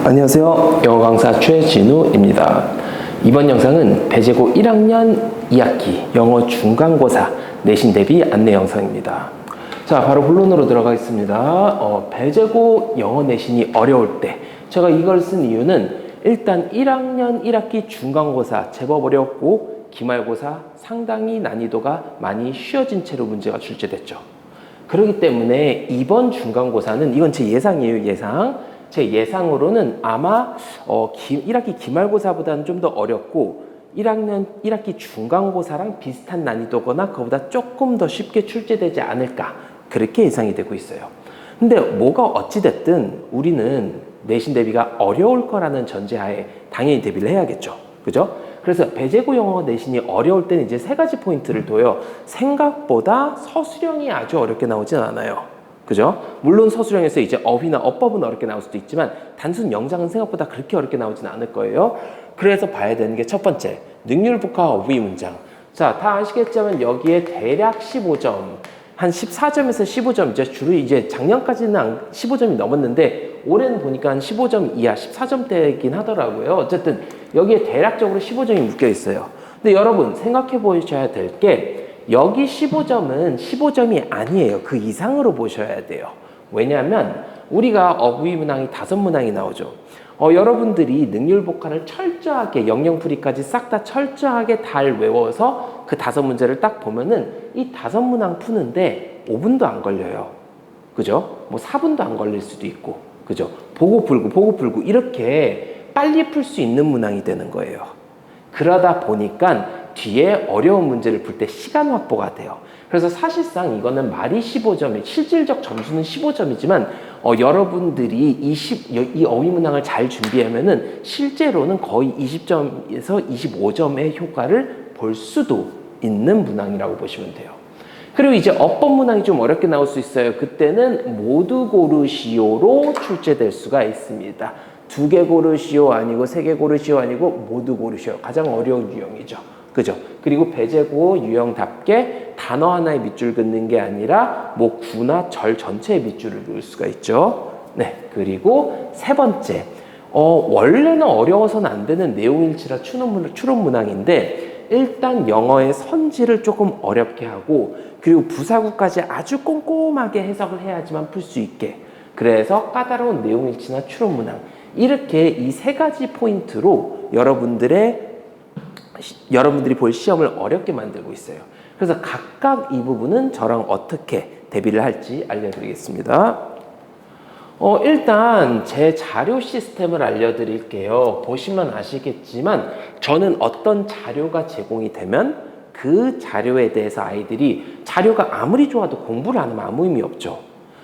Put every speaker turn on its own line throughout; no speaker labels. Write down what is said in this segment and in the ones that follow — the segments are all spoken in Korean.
안녕하세요. 영어 강사 최진우입니다. 이번 영상은 배제고 1학년 2학기 영어 중간고사 내신 대비 안내 영상입니다. 자, 바로 본론으로 들어가겠습니다. 배제고 영어 내신이 어려울 때 제가 이걸 쓴 이유는 일단 1학년 1학기 중간고사 제법 어렵고 기말고사 상당히 난이도가 많이 쉬워진 채로 문제가 출제됐죠. 그렇기 때문에 이번 중간고사는 이건 제 예상이에요. 제 예상으로는 아마 1학기 기말고사보다는 좀 더 어렵고 1학년 1학기 중간고사랑 비슷한 난이도거나 그보다 조금 더 쉽게 출제되지 않을까 그렇게 예상이 되고 있어요. 근데 뭐가 어찌됐든 우리는 내신 대비가 어려울 거라는 전제하에 당연히 대비를 해야겠죠. 그죠? 그래서 배제고 영어 내신이 어려울 때는 이제 세 가지 포인트를 둬요. 생각보다 서술형이 아주 어렵게 나오진 않아요. 그죠? 물론 서술형에서 이제 어휘나 어법은 어렵게 나올 수도 있지만 단순 영장은 생각보다 그렇게 어렵게 나오진 않을 거예요. 그래서 봐야 되는 게 첫 번째, 능률복화 어휘 문장. 자, 다 아시겠지만 여기에 대략 15점, 한 14점에서 15점, 이제 주로 이제 작년까지는 15점이 넘었는데 올해는 보니까 한 15점 이하, 14점대이긴 하더라고요. 어쨌든 여기에 대략적으로 15점이 묶여 있어요. 근데 여러분 생각해 보셔야 될 게 여기 15점은 15점이 아니에요. 그 이상으로 보셔야 돼요. 왜냐하면 우리가 어휘 문항이 5문항이 나오죠. 여러분들이 능률복화를 철저하게 영영풀이까지 싹 다 철저하게 잘 외워서 그 5문제를 딱 보면은 이 5문항 푸는데 5분도 안 걸려요. 그죠? 뭐 4분도 안 걸릴 수도 있고. 그죠? 보고 풀고 이렇게 빨리 풀 수 있는 문항이 되는 거예요. 그러다 보니까 뒤에 어려운 문제를 풀 때 시간 확보가 돼요. 그래서 사실상 이거는 말이 15점이 실질적 점수는 15점이지만 여러분들이 이 어휘 문항을 잘 준비하면은 실제로는 거의 20점에서 25점의 효과를 볼 수도 있는 문항이라고 보시면 돼요. 그리고 이제 어법 문항이 좀 어렵게 나올 수 있어요. 그때는 모두 고르시오로 출제될 수가 있습니다. 2개 고르시오 아니고 3개 고르시오 아니고 모두 고르시오. 가장 어려운 유형이죠. 그죠? 그리고 배제고 유형답게 단어 하나에 밑줄 긋는 게 아니라 뭐 구나 절 전체에 밑줄을 그을 수가 있죠. 네. 그리고 세 번째. 원래는 어려워서는 안 되는 내용일치라 추론 문항인데 일단 영어의 선지를 조금 어렵게 하고 그리고 부사구까지 아주 꼼꼼하게 해석을 해야지만 풀 수 있게. 그래서 까다로운 내용일치나 추론 문항. 이렇게 이 세 가지 포인트로 여러분들이 볼 시험을 어렵게 만들고 있어요. 그래서 각각 이 부분은 저랑 어떻게 대비를 할지 알려드리겠습니다. 일단 제 자료 시스템을 알려드릴게요. 보시면 아시겠지만 저는 어떤 자료가 제공이 되면 그 자료에 대해서 아이들이 자료가 아무리 좋아도 공부를 안 하면 아무 의미 없죠.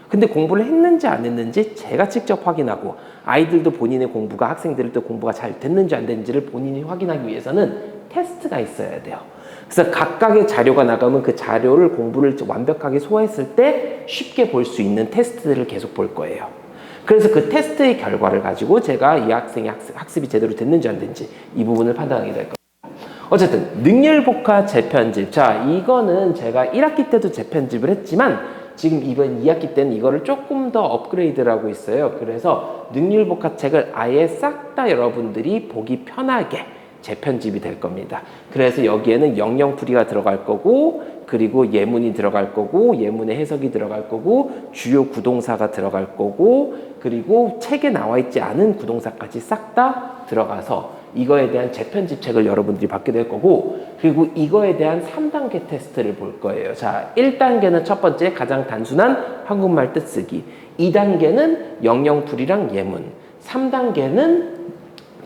근데 공부를 했는지 안 했는지 제가 직접 확인하고 아이들도 본인의 공부가 학생들도 공부가 잘 됐는지 안 됐는지를 본인이 확인하기 위해서는 테스트가 있어야 돼요. 그래서 각각의 자료가 나가면 그 자료를 공부를 완벽하게 소화했을 때 쉽게 볼 수 있는 테스트들을 계속 볼 거예요. 그래서 그 테스트의 결과를 가지고 제가 이 학생의 학습이 제대로 됐는지 안 됐는지 이 부분을 판단하게 될 거예요. 어쨌든 능률복화 재편집. 자, 이거는 제가 1학기 때도 재편집을 했지만 지금 이번 2학기 때는 이거를 조금 더 업그레이드를 하고 있어요. 그래서 능률복화 책을 아예 싹 다 여러분들이 보기 편하게 재편집이 될 겁니다. 그래서 여기에는 영영풀이가 들어갈 거고 그리고 예문이 들어갈 거고 예문의 해석이 들어갈 거고 주요 구동사가 들어갈 거고 그리고 책에 나와 있지 않은 구동사까지 싹 다 들어가서 이거에 대한 재편집 책을 여러분들이 받게 될 거고 그리고 이거에 대한 3단계 테스트를 볼 거예요. 자, 1단계는 첫 번째 가장 단순한 한국말 뜻쓰기 2단계는 영영풀이랑 예문 3단계는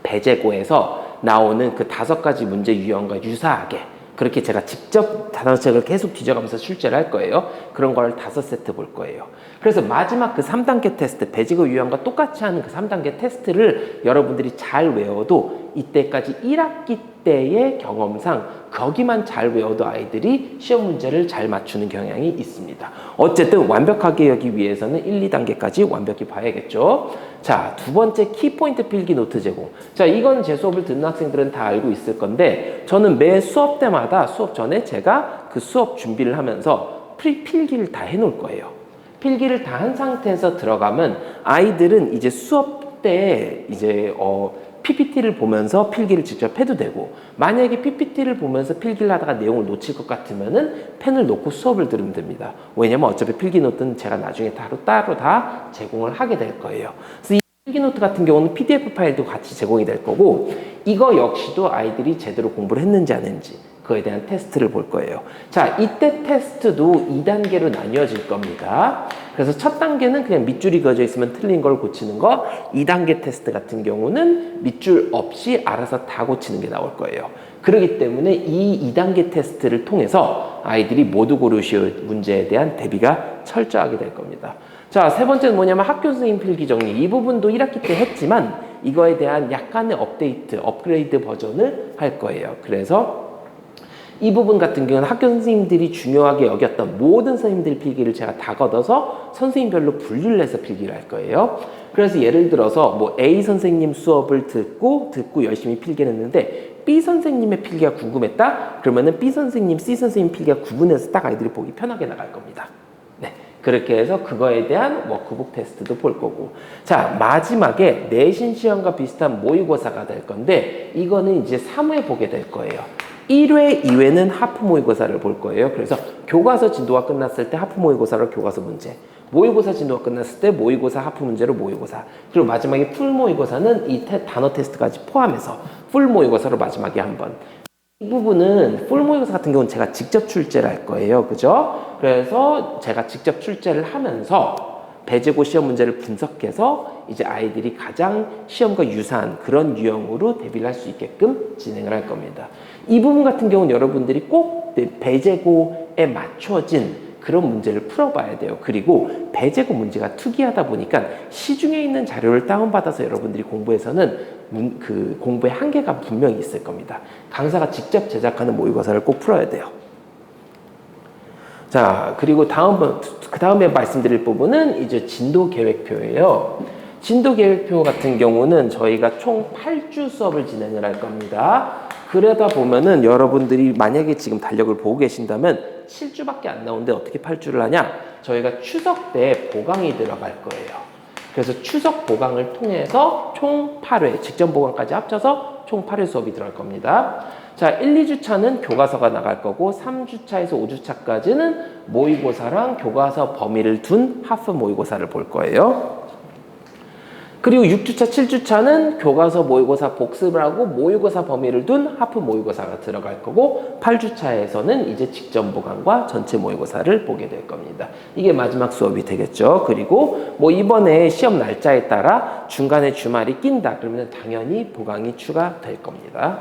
배제고에서 나오는 그 5가지 문제 유형과 유사하게 그렇게 제가 직접 단어책을 계속 뒤져가면서 출제를 할 거예요. 그런 걸 5세트 볼 거예요. 그래서 마지막 그 3단계 테스트, 배제고 유형과 똑같이 하는 그 3단계 테스트를 여러분들이 잘 외워도 이때까지 1학기 때의 경험상 거기만 잘 외워도 아이들이 시험 문제를 잘 맞추는 경향이 있습니다. 어쨌든 완벽하게 하기 위해서는 1, 2단계까지 완벽히 봐야겠죠. 자, 두 번째 키포인트 필기 노트 제공. 자, 이건 제 수업을 듣는 학생들은 다 알고 있을 건데 저는 매 수업 때마다 수업 전에 제가 그 수업 준비를 하면서 필기를 다 해놓을 거예요. 필기를 다 한 상태에서 들어가면 아이들은 이제 수업 이때 이제 PPT를 보면서 필기를 직접 해도 되고, 만약에 PPT를 보면서 필기를 하다가 내용을 놓칠 것 같으면은 펜을 놓고 수업을 들으면 됩니다. 왜냐면 어차피 필기 노트는 제가 나중에 따로 다 제공을 하게 될 거예요. 그래서 이 필기 노트 같은 경우는 PDF 파일도 같이 제공이 될 거고, 이거 역시도 아이들이 제대로 공부를 했는지 안 했는지 그거에 대한 테스트를 볼 거예요. 자, 이때 테스트도 2단계로 나뉘어질 겁니다. 그래서 첫 단계는 그냥 밑줄이 그어져 있으면 틀린 걸 고치는 거, 2단계 테스트 같은 경우는 밑줄 없이 알아서 다 고치는 게 나올 거예요. 그렇기 때문에 이 2단계 테스트를 통해서 아이들이 모두 고르시오 문제에 대한 대비가 철저하게 될 겁니다. 자, 세 번째는 뭐냐면 학교 선생님 필기 정리. 이 부분도 1학기 때 했지만 이거에 대한 약간의 업데이트, 업그레이드 버전을 할 거예요. 그래서 이 부분 같은 경우는 학교 선생님들이 중요하게 여겼던 모든 선생님들 필기를 제가 다 걷어서 선생님별로 분류를 해서 필기를 할 거예요. 그래서 예를 들어서 뭐 A 선생님 수업을 듣고 열심히 필기를 했는데 B 선생님의 필기가 궁금했다? 그러면은 B 선생님, C 선생님 필기가 구분해서 딱 아이들이 보기 편하게 나갈 겁니다. 네. 그렇게 해서 그거에 대한 워크북 테스트도 볼 거고. 자, 마지막에 내신 시험과 비슷한 모의고사가 될 건데 이거는 이제 3회 보게 될 거예요. 1회, 2회는 하프 모의고사를 볼 거예요. 그래서 교과서 진도가 끝났을 때 하프 모의고사로 교과서 문제, 모의고사 진도가 끝났을 때 모의고사 하프 문제로 모의고사, 그리고 마지막에 풀 모의고사는 이 단어 테스트까지 포함해서 풀 모의고사로 마지막에 한 번. 이 부분은 풀 모의고사 같은 경우는 제가 직접 출제를 할 거예요. 그죠? 그래서 제가 직접 출제를 하면서 배제고 시험 문제를 분석해서 이제 아이들이 가장 시험과 유사한 그런 유형으로 대비를 할 수 있게끔 진행을 할 겁니다. 이 부분 같은 경우는 여러분들이 꼭 배제고에 맞춰진 그런 문제를 풀어봐야 돼요. 그리고 배제고 문제가 특이하다 보니까 시중에 있는 자료를 다운받아서 여러분들이 공부해서는 그 공부의 한계가 분명히 있을 겁니다. 강사가 직접 제작하는 모의고사를 꼭 풀어야 돼요. 자, 그리고 그 다음에 말씀드릴 부분은 이제 진도 계획표예요. 진도 계획표 같은 경우는 저희가 총 8주 수업을 진행을 할 겁니다. 그러다 보면은 여러분들이 만약에 지금 달력을 보고 계신다면 7주밖에 안 나오는데 어떻게 8주를 하냐? 저희가 추석 때 보강이 들어갈 거예요. 그래서 추석 보강을 통해서 총 8회, 직전 보강까지 합쳐서 총 8회 수업이 들어갈 겁니다. 자, 1, 2주차는 교과서가 나갈 거고 3주차에서 5주차까지는 모의고사랑 교과서 범위를 둔 하프 모의고사를 볼 거예요. 그리고 6주차, 7주차는 교과서 모의고사 복습을 하고 모의고사 범위를 둔 하프 모의고사가 들어갈 거고 8주차에서는 이제 직전 보강과 전체 모의고사를 보게 될 겁니다. 이게 마지막 수업이 되겠죠. 그리고 뭐 이번에 시험 날짜에 따라 중간에 주말이 낀다 그러면 당연히 보강이 추가될 겁니다.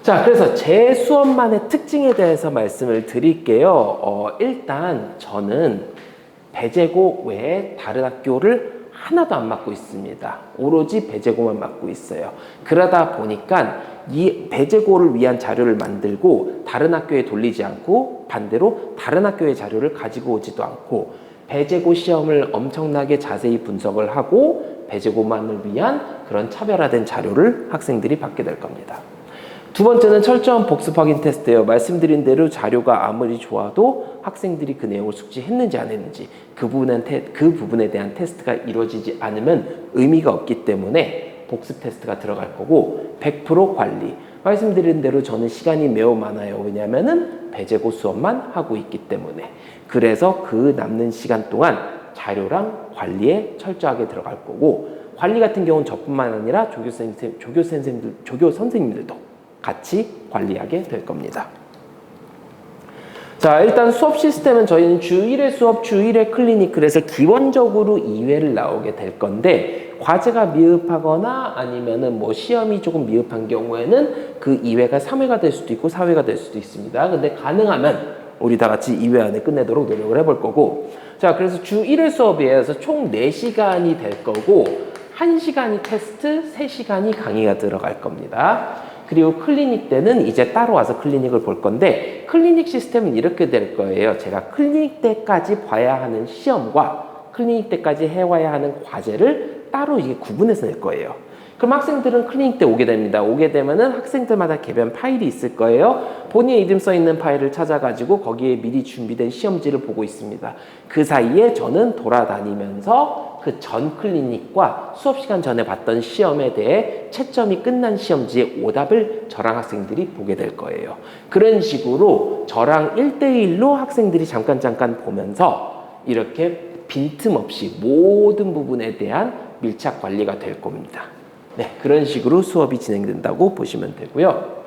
자, 그래서 제 수업만의 특징에 대해서 말씀을 드릴게요. 일단 저는 배제고 외에 다른 학교를 하나도 안 맡고 있습니다. 오로지 배제고만 맡고 있어요. 그러다 보니까 이 배제고를 위한 자료를 만들고 다른 학교에 돌리지 않고 반대로 다른 학교의 자료를 가지고 오지도 않고 배제고 시험을 엄청나게 자세히 분석을 하고 배제고만을 위한 그런 차별화된 자료를 학생들이 받게 될 겁니다. 두 번째는 철저한 복습 확인 테스트예요. 말씀드린 대로 자료가 아무리 좋아도 학생들이 그 내용을 숙지했는지 안 했는지 그 부분에 대한 테스트가 이루어지지 않으면 의미가 없기 때문에 복습 테스트가 들어갈 거고 100% 관리. 말씀드린 대로 저는 시간이 매우 많아요. 왜냐하면은 배제고 수업만 하고 있기 때문에. 그래서 그 남는 시간 동안 자료랑 관리에 철저하게 들어갈 거고 관리 같은 경우는 저뿐만 아니라 조교 선생님들도 같이 관리하게 될 겁니다. 자, 일단 수업 시스템은 저희는 주 1회 수업, 주 1회 클리닉, 그래서 기본적으로 2회를 나오게 될 건데 과제가 미흡하거나 아니면은 뭐 시험이 조금 미흡한 경우에는 그 2회가 3회가 될 수도 있고 4회가 될 수도 있습니다. 근데 가능하면 우리 다 같이 2회 안에 끝내도록 노력을 해볼 거고, 자, 그래서 주 1회 수업이에요. 그래서 총 4시간이 될 거고 1시간이 테스트, 3시간이 강의가 들어갈 겁니다. 그리고 클리닉 때는 이제 따로 와서 클리닉을 볼 건데 클리닉 시스템은 이렇게 될 거예요. 제가 클리닉 때까지 봐야 하는 시험과 클리닉 때까지 해와야 하는 과제를 따로 이게 구분해서 낼 거예요. 그럼 학생들은 클리닉 때 오게 됩니다. 오게 되면은 학생들마다 개별 파일이 있을 거예요. 본인의 이름 써 있는 파일을 찾아가지고 거기에 미리 준비된 시험지를 보고 있습니다. 그 사이에 저는 돌아다니면서 그 전 클리닉과 수업 시간 전에 봤던 시험에 대해 채점이 끝난 시험지의 오답을 저랑 학생들이 보게 될 거예요. 그런 식으로 저랑 1대1로 학생들이 잠깐 보면서 이렇게 빈틈없이 모든 부분에 대한 밀착 관리가 될 겁니다. 네, 그런 식으로 수업이 진행된다고 보시면 되고요.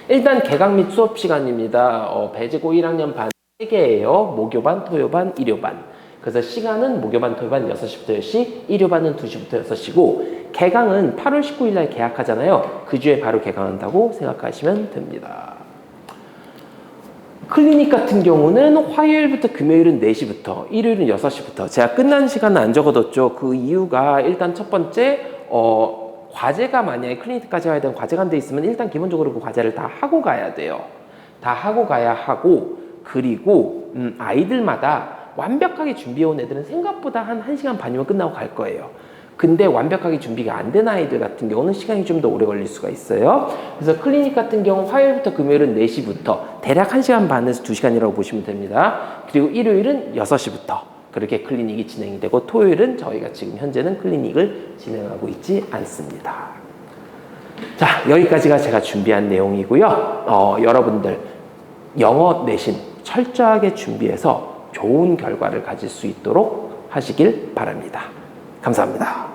일단 개강 및 수업 시간입니다. 배제고 1학년 반 3개예요. 목요반, 토요반, 일요반. 그래서 시간은 목요반, 토요반 6시부터 10시, 일요반은 2시부터 6시고 개강은 8월 19일 날 개학하잖아요. 그 주에 바로 개강한다고 생각하시면 됩니다. 클리닉 같은 경우는 화요일부터 금요일은 4시부터, 일요일은 6시부터. 제가 끝난 시간은 안 적어뒀죠. 그 이유가 일단 첫 번째, 과제가 만약에 클리닉까지 가야 되는 과제가 안 돼 있으면 일단 기본적으로 그 과제를 다 하고 가야 돼요. 다 하고 가야 하고, 그리고 아이들마다 완벽하게 준비해온 애들은 생각보다 한 1시간 반이면 끝나고 갈 거예요. 근데 완벽하게 준비가 안 된 아이들 같은 경우는 시간이 좀 더 오래 걸릴 수가 있어요. 그래서 클리닉 같은 경우 화요일부터 금요일은 4시부터 대략 1시간 반에서 2시간이라고 보시면 됩니다. 그리고 일요일은 6시부터 그렇게 클리닉이 진행이 되고 토요일은 저희가 지금 현재는 클리닉을 진행하고 있지 않습니다. 자, 여기까지가 제가 준비한 내용이고요. 여러분들 영어 내신 철저하게 준비해서 좋은 결과를 가질 수 있도록 하시길 바랍니다. 감사합니다.